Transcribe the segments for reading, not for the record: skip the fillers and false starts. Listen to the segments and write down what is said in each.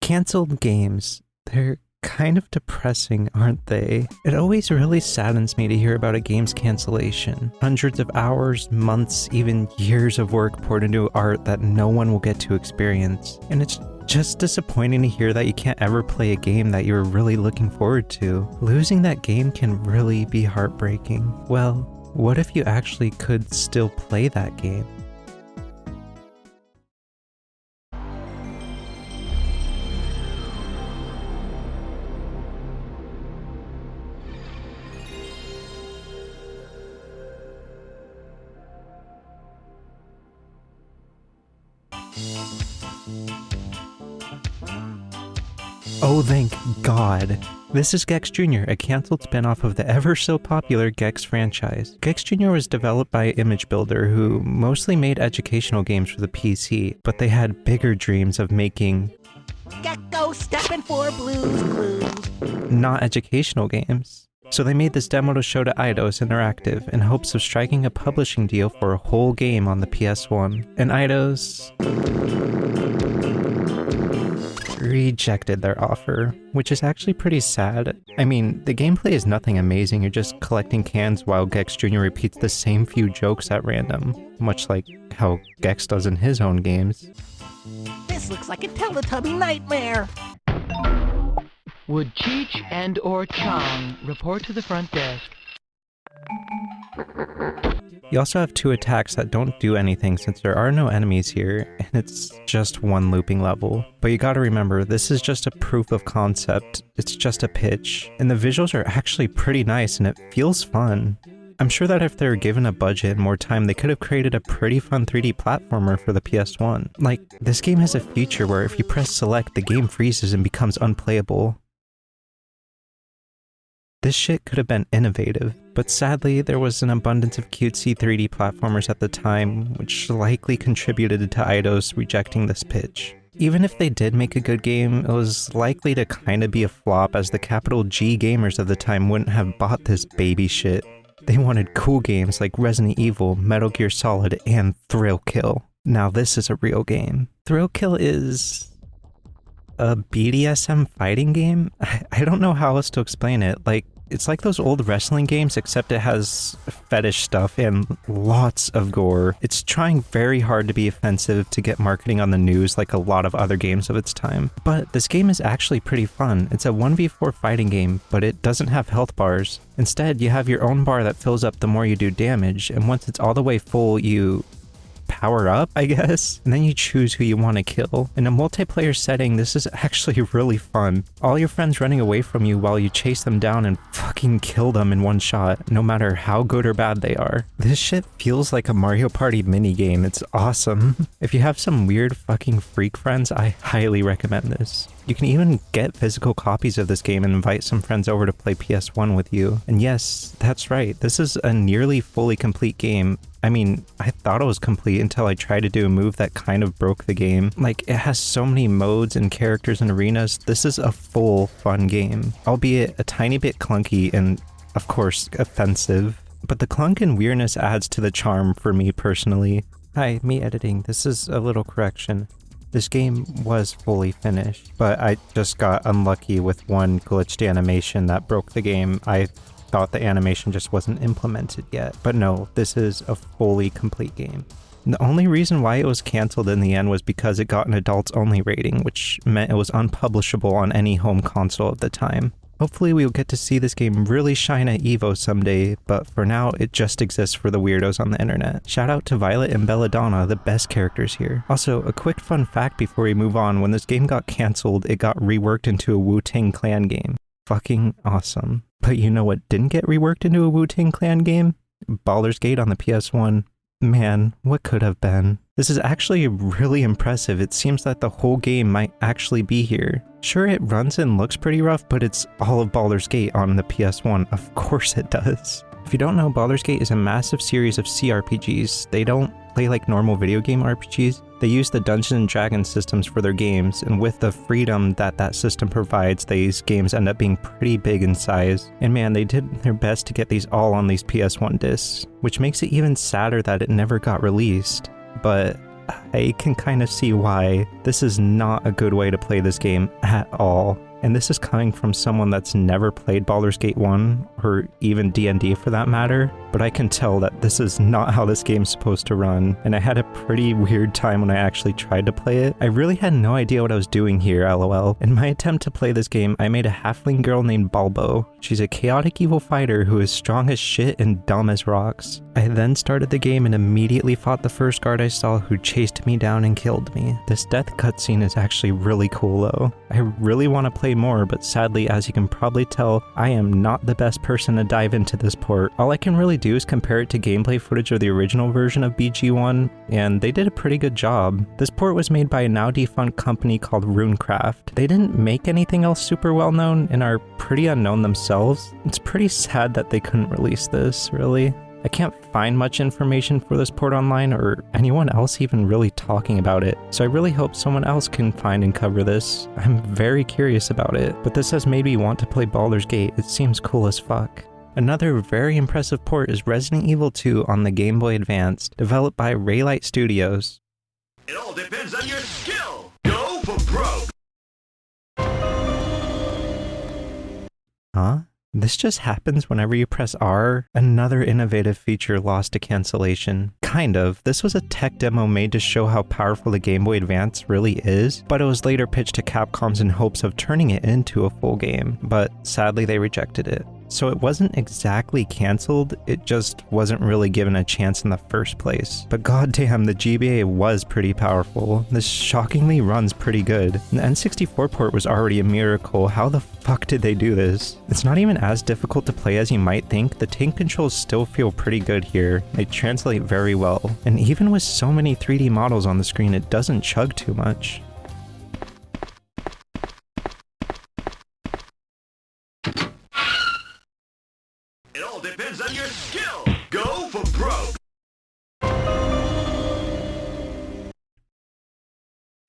Cancelled games. They're kind of depressing, aren't they? It always really saddens me to hear about a game's cancellation. Hundreds of hours, months, even years of work poured into art that no one will get to experience. And it's just disappointing to hear that you can't ever play a game that you were really looking forward to. Losing that game can really be heartbreaking. Well, what if you actually could still play that game? Oh, thank God. This is Gex Jr., a cancelled spin-off of the ever-so-popular Gex franchise. Gex Jr. was developed by Image Builder, who mostly made educational games for the PC, but they had bigger dreams of making Gecko stepping for Blues Clues. Not educational games. So they made this demo to show to Eidos Interactive in hopes of striking a publishing deal for a whole game on the PS1. And Eidos rejected their offer, which is actually pretty sad. I mean, the gameplay is nothing amazing, you're just collecting cans while Gex Jr. repeats the same few jokes at random, much like how Gex does in his own games. This looks like a Teletubby nightmare. Would Cheech and or Chong report to the front desk? You also have two attacks that don't do anything since there are no enemies here, and it's just one looping level. But you gotta remember, this is just a proof of concept, it's just a pitch, and the visuals are actually pretty nice and it feels fun. I'm sure that if they were given a budget and more time, they could have created a pretty fun 3D platformer for the PS1. Like, this game has a feature where if you press select, the game freezes and becomes unplayable. This shit could have been innovative, but sadly there was an abundance of cutesy 3D platformers at the time, which likely contributed to Eidos rejecting this pitch. Even if they did make a good game, it was likely to kinda be a flop as the capital G gamers of the time wouldn't have bought this baby shit. They wanted cool games like Resident Evil, Metal Gear Solid, and Thrill Kill. Now this is a real game. Thrill Kill is a BDSM fighting game? I don't know how else to explain it. Like, it's like those old wrestling games, except it has fetish stuff and lots of gore. It's trying very hard to be offensive to get marketing on the news like a lot of other games of its time. But this game is actually pretty fun. It's a 1v4 fighting game, but it doesn't have health bars. Instead, you have your own bar that fills up the more you do damage, and once it's all the way full, you power up, I guess, and then you choose who you want to kill. In a multiplayer setting, this is actually really fun. All your friends running away from you while you chase them down and fucking kill them in one shot, no matter how good or bad they are. This shit feels like a Mario Party minigame. It's awesome. If you have some weird fucking freak friends, I highly recommend this. You can even get physical copies of this game and invite some friends over to play PS1 with you. And yes, that's right, this is a nearly fully complete game. I mean, I thought it was complete until I tried to do a move that kind of broke the game. Like, it has so many modes and characters and arenas. This is a full, fun game, albeit a tiny bit clunky and, of course, offensive. But the clunk and weirdness adds to the charm for me personally. Hi, me editing. This is a little correction. This game was fully finished, but I just got unlucky with one glitched animation that broke the game. I thought the animation just wasn't implemented yet, but no, this is a fully complete game. The only reason why it was cancelled in the end was because it got an adults only rating, which meant it was unpublishable on any home console at the time. Hopefully we'll get to see this game really shine at EVO someday, but for now it just exists for the weirdos on the internet. Shout out to Violet and Belladonna, the best characters here. Also, a quick fun fact before we move on, when this game got cancelled, it got reworked into a Wu-Tang Clan game. Fucking awesome. But you know what didn't get reworked into a Wu-Tang Clan game? Baldur's Gate on the PS1. Man, what could have been? This is actually really impressive. It seems that the whole game might actually be here. Sure, it runs and looks pretty rough, but it's all of Baldur's Gate on the PS1. Of course it does. If you don't know, Baldur's Gate is a massive series of CRPGs. They don't play like normal video game RPGs. They use the Dungeons & Dragons systems for their games, and with the freedom that that system provides, these games end up being pretty big in size. And man, they did their best to get these all on these PS1 discs, which makes it even sadder that it never got released. But I can kind of see why. This is not a good way to play this game at all. And this is coming from someone that's never played Baldur's Gate 1, or even D&D for that matter, but I can tell that this is not how this game's supposed to run, and I had a pretty weird time when I actually tried to play it. I really had no idea what I was doing here, lol. In my attempt to play this game, I made a halfling girl named Balbo. She's a chaotic evil fighter who is strong as shit and dumb as rocks. I then started the game and immediately fought the first guard I saw who chased me down and killed me. This death cutscene is actually really cool though. I really want to play more, but sadly, as you can probably tell, I am not the best person to dive into this port. All I can really do is compare it to gameplay footage of the original version of BG1, and they did a pretty good job. This port was made by a now defunct company called Runecraft. They didn't make anything else super well known and are pretty unknown themselves. It's pretty sad that they couldn't release this, really. I can't find much information for this port online or anyone else even really talking about it, so I really hope someone else can find and cover this. I'm very curious about it, but this has made me want to play Baldur's Gate. It seems cool as fuck. Another very impressive port is Resident Evil 2 on the Game Boy Advance, developed by Raylight Studios. It all depends on your skill. Go for broke. Huh? This just happens whenever you press R. Another innovative feature lost to cancellation. Kind of. This was a tech demo made to show how powerful the Game Boy Advance really is, but it was later pitched to Capcom in hopes of turning it into a full game, but sadly they rejected it. So it wasn't exactly cancelled, it just wasn't really given a chance in the first place. But goddamn, the GBA was pretty powerful. This shockingly runs pretty good. The N64 port was already a miracle. How the fuck did they do this? It's not even as difficult to play as you might think. The tank controls still feel pretty good here. They translate very well. And even with so many 3D models on the screen, it doesn't chug too much. It all depends on your skill. Go for broke.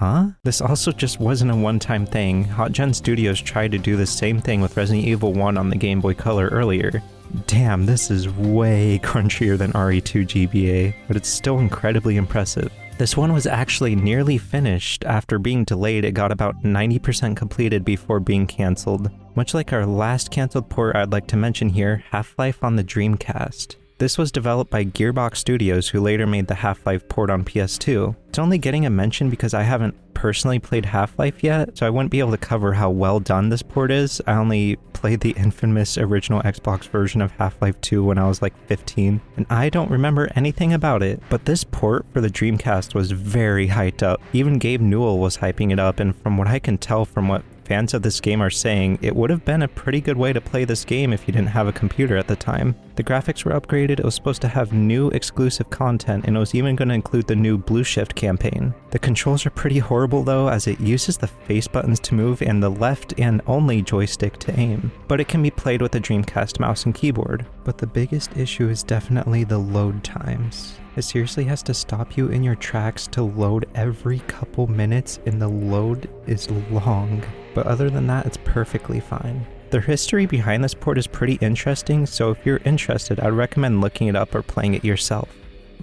Huh? This also just wasn't a one-time thing. HotGen Studios tried to do the same thing with Resident Evil 1 on the Game Boy Color earlier. Damn, this is way crunchier than RE2 GBA, but it's still incredibly impressive. This one was actually nearly finished. After being delayed, it got about 90% completed before being cancelled. Much like our last cancelled port I'd like to mention here, Half-Life on the Dreamcast. This was developed by Gearbox Studios, who later made the Half-Life port on PS2. It's only getting a mention because I haven't personally played Half-Life yet, so I wouldn't be able to cover how well done this port is. I only played the infamous original Xbox version of Half-Life 2 when I was like 15, and I don't remember anything about it. But this port for the Dreamcast was very hyped up. Even Gabe Newell was hyping it up, and from what I can tell from what fans of this game are saying, it would have been a pretty good way to play this game if you didn't have a computer at the time. The graphics were upgraded, it was supposed to have new exclusive content, and it was even going to include the new Blue Shift campaign. The controls are pretty horrible though, as it uses the face buttons to move and the left and only joystick to aim. But it can be played with a Dreamcast mouse and keyboard. But the biggest issue is definitely the load times. It seriously has to stop you in your tracks to load every couple minutes, and the load is long. But other than that, it's perfectly fine. The history behind this port is pretty interesting, so if you're interested, I'd recommend looking it up or playing it yourself.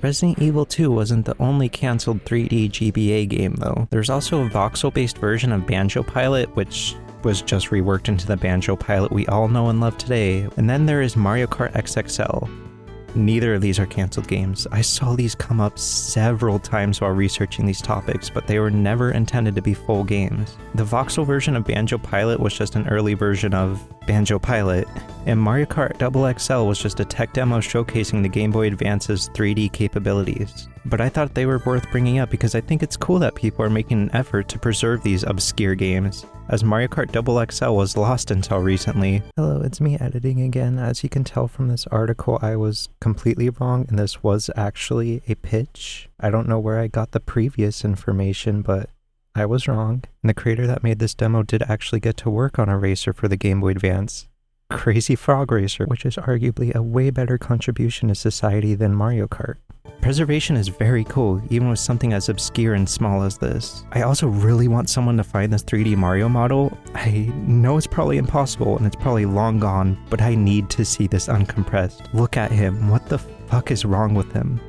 Resident Evil 2 wasn't the only cancelled 3D GBA game though. There's also a voxel-based version of Banjo Pilot, which was just reworked into the Banjo Pilot we all know and love today. And then there is Mario Kart XXL. Neither of these are cancelled games. I saw these come up several times while researching these topics, but they were never intended to be full games. The voxel version of Banjo Pilot was just an early version of Banjo Pilot, and Mario Kart XXL was just a tech demo showcasing the Game Boy Advance's 3D capabilities. But I thought they were worth bringing up because I think it's cool that people are making an effort to preserve these obscure games, as Mario Kart XXL was lost until recently. Hello, it's me editing again. As you can tell from this article, I was completely wrong, and this was actually a pitch. I don't know where I got the previous information, but I was wrong. And the creator that made this demo did actually get to work on a racer for the Game Boy Advance. Crazy Frog Racer, which is arguably a way better contribution to society than Mario Kart. Preservation is very cool, even with something as obscure and small as this. I also really want someone to find this 3D Mario model. I know it's probably impossible and it's probably long gone, but I need to see this uncompressed. Look at him, what the fuck is wrong with him?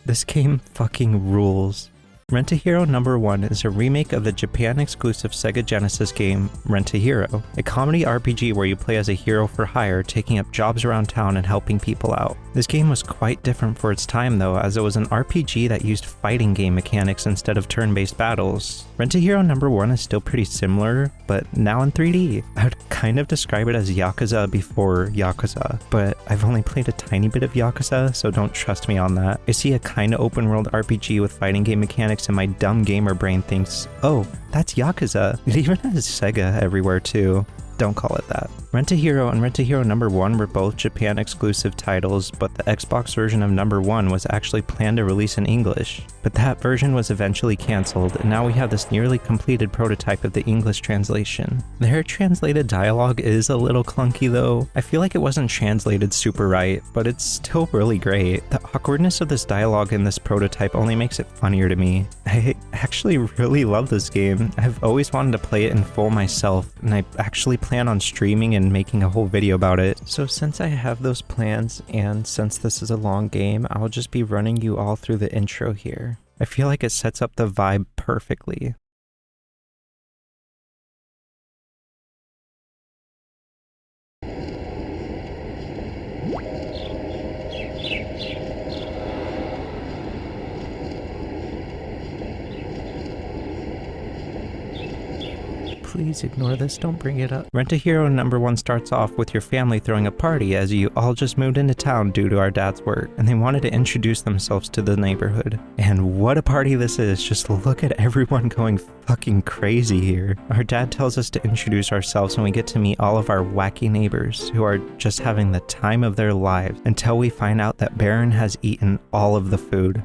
This game fucking rules. Rent-A-Hero number 1 is a remake of the Japan-exclusive Sega Genesis game Rent-A-Hero, a comedy RPG where you play as a hero for hire, taking up jobs around town and helping people out. This game was quite different for its time though, as it was an RPG that used fighting game mechanics instead of turn-based battles. Rent-A-Hero number 1 is still pretty similar, but now in 3D. I would kind of describe it as Yakuza before Yakuza, but I've only played a tiny bit of Yakuza, so don't trust me on that. I see a kinda open world RPG with fighting game mechanics and my dumb gamer brain thinks, oh, that's Yakuza. It even has Sega everywhere too. Don't call it that. Rent-A-Hero and Rent-A-Hero number 1 were both Japan exclusive titles, but the Xbox version of number 1 was actually planned to release in English. But that version was eventually cancelled, and now we have this nearly completed prototype of the English translation. Their translated dialogue is a little clunky though. I feel like it wasn't translated super right, but it's still really great. The awkwardness of this dialogue in this prototype only makes it funnier to me. I actually really love this game. I've always wanted to play it in full myself, and I actually plan on streaming and making a whole video about it. So since I have those plans, and since this is a long game, I'll just be running you all through the intro here. I feel like it sets up the vibe perfectly. Please ignore this, don't bring it up. Rent-A-Hero number 1 starts off with your family throwing a party as you all just moved into town due to our dad's work, and they wanted to introduce themselves to the neighborhood. And what a party this is, just look at everyone going fucking crazy here. Our dad tells us to introduce ourselves and we get to meet all of our wacky neighbors who are just having the time of their lives until we find out that Baron has eaten all of the food.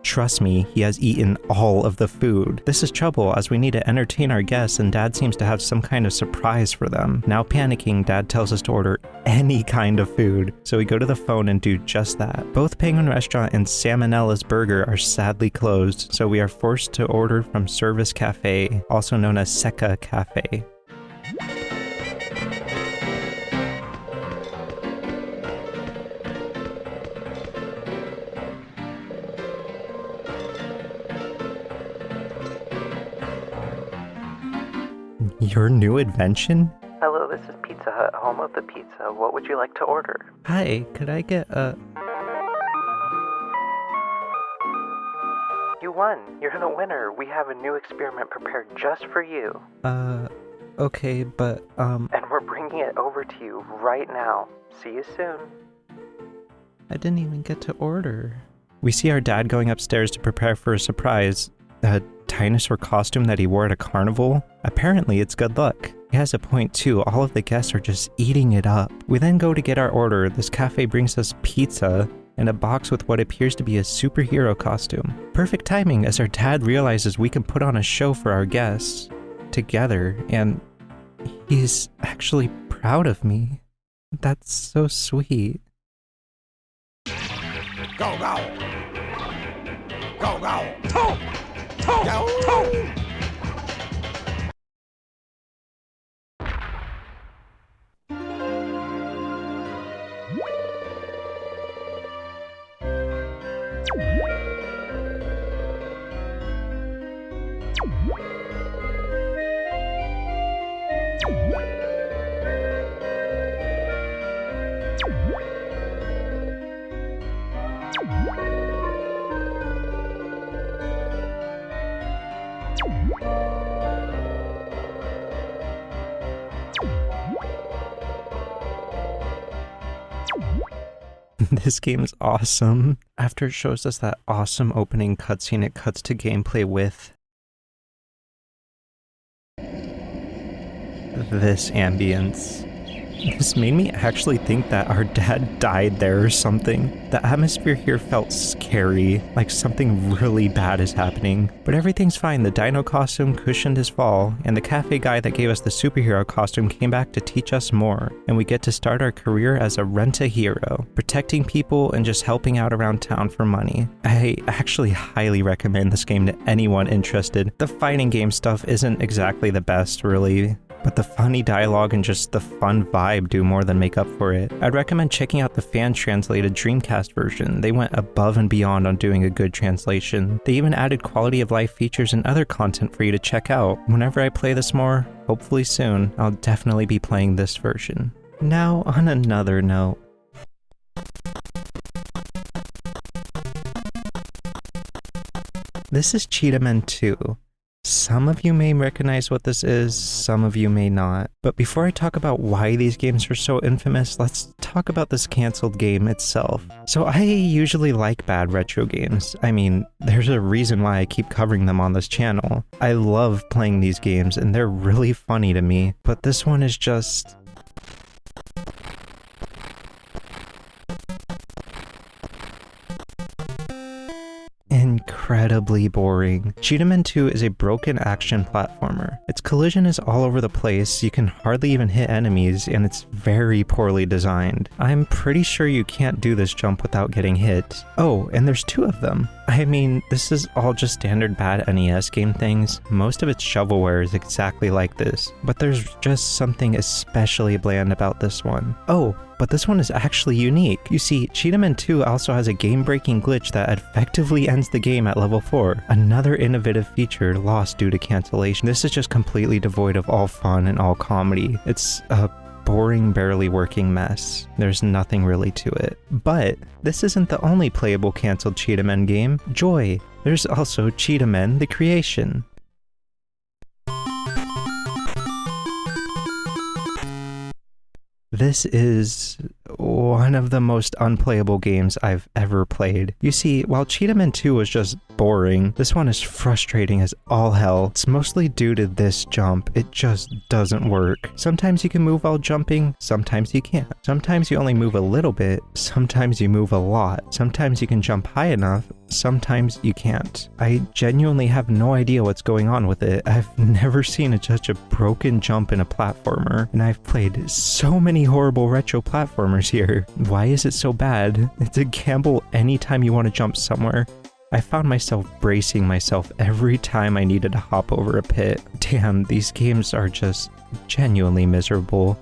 Trust me, he has eaten all of the food. This is trouble as we need to entertain our guests and Dad seems to have some kind of surprise for them. Now panicking, Dad tells us to order any kind of food, so we go to the phone and do just that. Both Penguin Restaurant and Salmonella's Burger are sadly closed, so we are forced to order from Service Cafe, also known as Seka Cafe. Your new invention? Hello, this is Pizza Hut, home of the pizza. What would you like to order? Hi, could I get a... You won! You're the winner! We have a new experiment prepared just for you. Okay, but, And we're bringing it over to you right now. See you soon. I didn't even get to order. We see our dad going upstairs to prepare for a surprise. A dinosaur costume that he wore at a carnival? Apparently it's good luck. He has a point too, all of the guests are just eating it up. We then go to get our order. This cafe brings us pizza and a box with what appears to be a superhero costume. Perfect timing as our dad realizes we can put on a show for our guests together, and he's actually proud of me. That's so sweet. Go, go! Go, go! Go! Go! This game's awesome. After it shows us that awesome opening cutscene, it cuts to gameplay with this ambience. This made me actually think that our dad died there or something. The atmosphere here felt scary, like something really bad is happening. But everything's fine. The dino costume cushioned his fall, and the cafe guy that gave us the superhero costume came back to teach us more. And we get to start our career as a rent-a-hero, protecting people and just helping out around town for money. I actually highly recommend this game to anyone interested. The fighting game stuff isn't exactly the best, really. but the funny dialogue and just the fun vibe do more than make up for it. I'd recommend checking out the fan-translated Dreamcast version. They went above and beyond on doing a good translation. They even added quality of life features and other content for you to check out. Whenever I play this more, hopefully soon, I'll definitely be playing this version. Now, on another note, this is Cheetahmen 2. Some of you may recognize what this is, some of you may not. But before I talk about why these games are so infamous, let's talk about this canceled game itself. So I usually like bad retro games. I mean, there's a reason why I keep covering them on this channel. I love playing these games and they're really funny to me, but this one is just... incredibly boring. Cheetahmen 2 is a broken action platformer. Its collision is all over the place, you can hardly even hit enemies, and it's very poorly designed. I'm pretty sure you can't do this jump without getting hit. Oh, and there's 2 of them. I mean, this is all just standard bad NES game things. Most of its shovelware is exactly like this, but there's just something especially bland about this one. Oh, but this one is actually unique. You see, Cheetahmen 2 also has a game-breaking glitch that effectively ends the game at level 4. Another innovative feature lost due to cancellation. This is just completely devoid of all fun and all comedy. It's a boring, barely working mess. There's nothing really to it. But this isn't the only playable canceled Cheetahmen game. Joy! There's also Cheetahmen the Creation. This is one of the most unplayable games I've ever played. You see, while Cheetahmen 2 was just boring, this one is frustrating as all hell. It's mostly due to this jump. It just doesn't work. Sometimes you can move while jumping, sometimes you can't. Sometimes you only move a little bit, sometimes you move a lot. Sometimes you can jump high enough, sometimes you can't. I genuinely have no idea what's going on with it. I've never seen such a broken jump in a platformer, and I've played so many horrible retro platformers here. Why is it so bad? It's a gamble anytime you want to jump somewhere. I found myself bracing myself every time I needed to hop over a pit. Damn, these games are just genuinely miserable.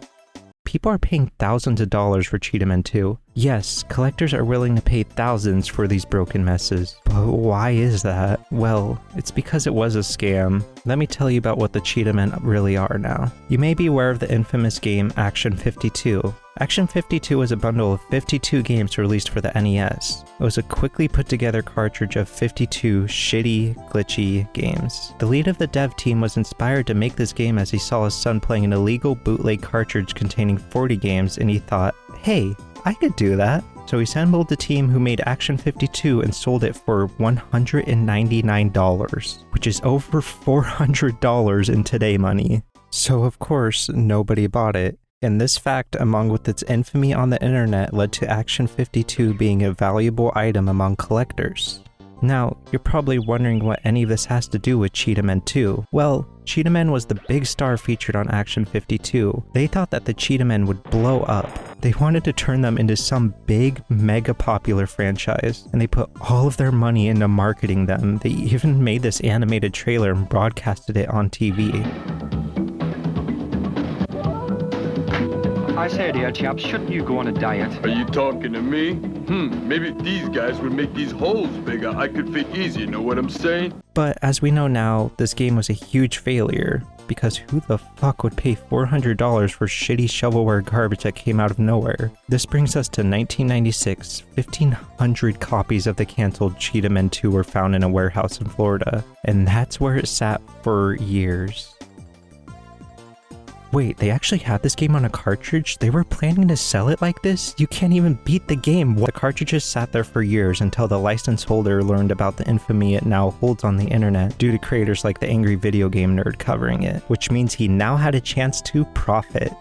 People are paying thousands of dollars for Cheetahmen 2. Yes, collectors are willing to pay thousands for these broken messes. But why is that? Well, it's because it was a scam. Let me tell you about what the Cheetahmen really are now. You may be aware of the infamous game Action 52. Action 52 was a bundle of 52 games released for the NES. It was a quickly put together cartridge of 52 shitty, glitchy games. The lead of the dev team was inspired to make this game as he saw his son playing an illegal bootleg cartridge containing 40 games, and he thought, hey, I could do that. So he assembled the team who made Action 52 and sold it for $199, which is over $400 in today money. So of course, nobody bought it. And this fact, along with its infamy on the internet, led to Action 52 being a valuable item among collectors. Now, you're probably wondering what any of this has to do with Cheetahmen 2. Well, Cheetahmen was the big star featured on Action 52. They thought that the Cheetahmen would blow up. They wanted to turn them into some big, mega popular franchise, and they put all of their money into marketing them. They even made this animated trailer and broadcasted it on TV. I say, dear chaps, shouldn't you go on a diet? Are you talking to me? Maybe if these guys would make these holes bigger, I could fit easier, know what I'm saying? But as we know now, this game was a huge failure, because who the fuck would pay $400 for shitty shovelware garbage that came out of nowhere? This brings us to 1996. 1,500 copies of the canceled Cheetahmen 2 were found in a warehouse in Florida, and that's where it sat for years. Wait, they actually had this game on a cartridge? They were planning to sell it like this? You can't even beat the game. The cartridges sat there for years until the license holder learned about the infamy it now holds on the internet due to creators like the Angry Video Game Nerd covering it, which means he now had a chance to profit.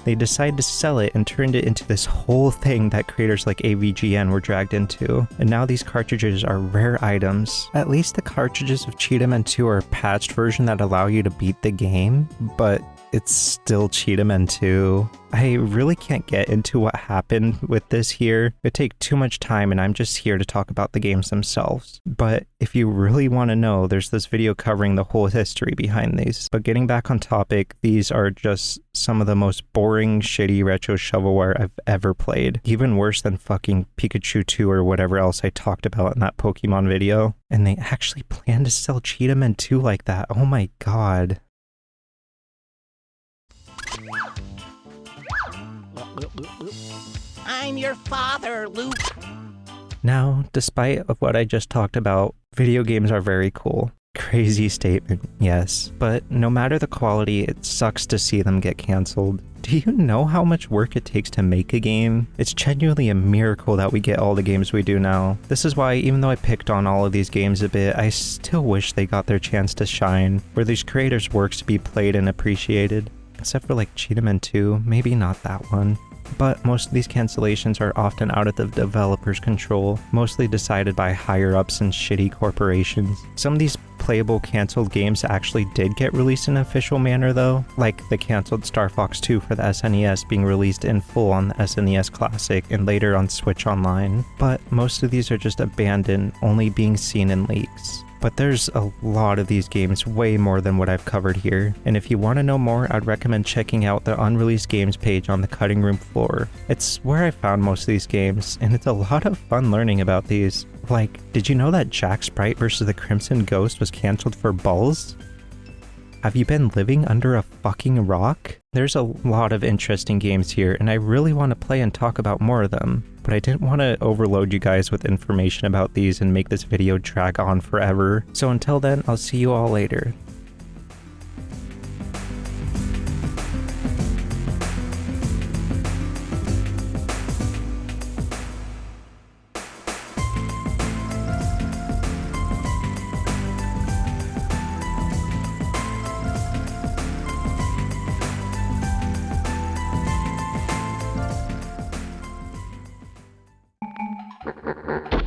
They decided to sell it and turned it into this whole thing that creators like AVGN were dragged into. And now these cartridges are rare items. At least the cartridges of Cheetahmen 2 are a patched version that allow you to beat the game, but it's still Cheetahmen 2. I really can't get into what happened with this here. It'd take too much time and I'm just here to talk about the games themselves. But if you really want to know, there's this video covering the whole history behind these. But getting back on topic, these are just some of the most boring, shitty retro shovelware I've ever played. Even worse than fucking Pikachu 2 or whatever else I talked about in that Pokemon video. And they actually plan to sell Cheetahmen 2 like that. Oh my god. I'm your father, Luke. Now, despite of what I just talked about, video games are very cool. Crazy statement, yes. But no matter the quality, it sucks to see them get cancelled. Do you know how much work it takes to make a game? It's genuinely a miracle that we get all the games we do now. This is why, even though I picked on all of these games a bit, I still wish they got their chance to shine, where these creators' works to be played and appreciated. Except for like Cheetahmen 2, maybe not that one. But most of these cancellations are often out of the developer's control, mostly decided by higher-ups and shitty corporations. Some of these playable canceled games actually did get released in an official manner though, like the canceled Star Fox 2 for the SNES being released in full on the SNES Classic and later on Switch Online. But most of these are just abandoned, only being seen in leaks. But there's a lot of these games, way more than what I've covered here. And if you want to know more, I'd recommend checking out the unreleased games page on the cutting room floor. It's where I found most of these games, and it's a lot of fun learning about these. Like, did you know that Jack Sprite vs. the Crimson Ghost was cancelled for balls? Have you been living under a fucking rock? There's a lot of interesting games here, and I really want to play and talk about more of them. But I didn't want to overload you guys with information about these and make this video drag on forever. So until then, I'll see you all later.